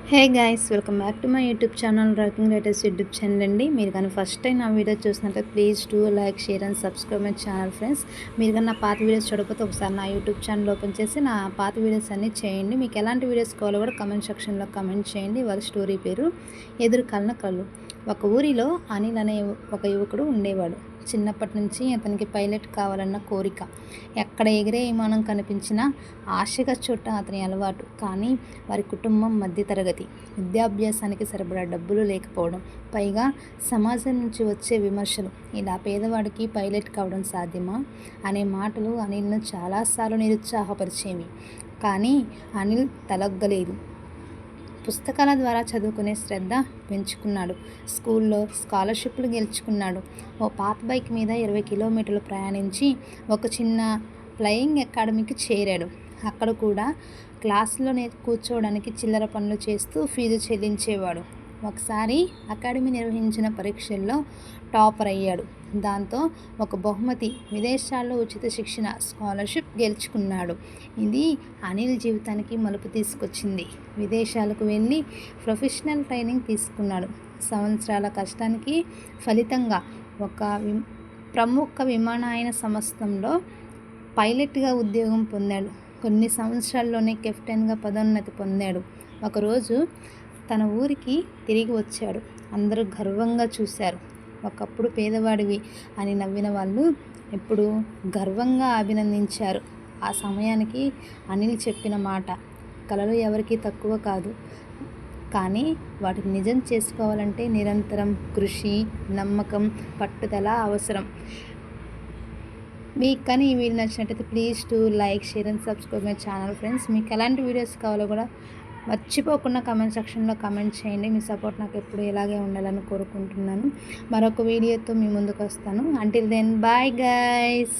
Hey guys, welcome back to my YouTube channel rocking writers YouTube channel అండి. మీరు కానీ first time నా video చూసినట్లయితే please do like, share and subscribe my channel friends. మీరు కానీ నా పాత వీడియోస్ చూడకపోతే ఒకసారి నా యూట్యూబ్ ఛానల్ ఓపెన్ చేసి నా పాత వీడియోస్ అన్నీ చేయండి. మీకు ఎలాంటి వీడియోస్ కావాలో కూడా కమెంట్ సెక్షన్లో కమెంట్ చేయండి. వాళ్ళ స్టోరీ పేరు ఎదురు కళ్ళ కళ్ళు. ఒక ఊరిలో అనిల్ అనే ఒక యువకుడు ఉండేవాడు. చిన్నప్పటి నుంచి అతనికి పైలట్ కావాలన్న కోరిక. ఎక్కడ ఎగిరే విమానం కనిపించినా ఆశగా చూడటం అతని అలవాటు. కానీ వారి కుటుంబం మధ్యతరగతి, విద్యాభ్యాసానికి సరిపడా డబ్బులు లేకపోవడం, పైగా సమాజం నుంచి వచ్చే విమర్శలు. ఇలా పేదవాడికి పైలట్ కావడం సాధ్యమా అనే మాటలు అనిల్ను చాలాసార్లు నిరుత్సాహపరిచేవి. కానీ అనిల్ తలొగ్గలేదు. పుస్తకాల ద్వారా చదువుకునే శ్రద్ధ పెంచుకున్నాడు. స్కూల్లో స్కాలర్షిప్లు గెలుచుకున్నాడు. ఓ పాత బైక్ మీద 20 కిలోమీటర్లు ప్రయాణించి ఒక చిన్న ఫ్లయింగ్ అకాడమీకి చేరాడు. అక్కడ కూడా క్లాసులో కూర్చోవడానికి చిల్లర పనులు చేస్తూ ఫీజు చెల్లించేవాడు. ఒకసారి అకాడమీ నిర్వహించిన పరీక్షల్లో టాపర్ అయ్యాడు. దాంతో ఒక బహుమతి, విదేశాల్లో ఉచిత శిక్షణ స్కాలర్షిప్ గెలుచుకున్నాడు. ఇది అనిల్ జీవితానికి మలుపు తీసుకొచ్చింది. విదేశాలకు వెళ్ళి ప్రొఫెషనల్ ట్రైనింగ్ తీసుకున్నాడు. సంవత్సరాల కష్టానికి ఫలితంగా ఒక ప్రముఖ విమానయాన సంస్థలో పైలట్గా ఉద్యోగం పొందాడు. కొన్ని సంవత్సరాల్లోనే కెప్టెన్గా పదోన్నతి పొందాడు. ఒకరోజు తన ఊరికి తిరిగి వచ్చాడు. అందరూ గర్వంగా చూశారు. ఒకప్పుడు పేదవాడివి అని నవ్విన వాళ్ళు ఇప్పుడు గర్వంగా అభినందించారు. ఆ సమయానికి అనిల్ చెప్పిన మాట, కలలు ఎవరికీ తక్కువ కాదు, కానీ వాటిని నిజం చేసుకోవాలంటే నిరంతరం కృషి, నమ్మకం, పట్టుదల అవసరం. మీకు కానీ ఈ వీడియో నచ్చినట్టయితే please to like, share and subscribe my channel friends. మీకు ఎలాంటి వీడియోస్ కావాలో కూడా మర్చిపోకుండా కమెంట్ సెక్షన్లో కమెంట్ చేయండి. మీ సపోర్ట్ నాకు ఎప్పుడు ఇలాగే ఉండాలని కోరుకుంటున్నాను. మరొక వీడియోతో మీ ముందుకు వస్తాను. Until then bye guys.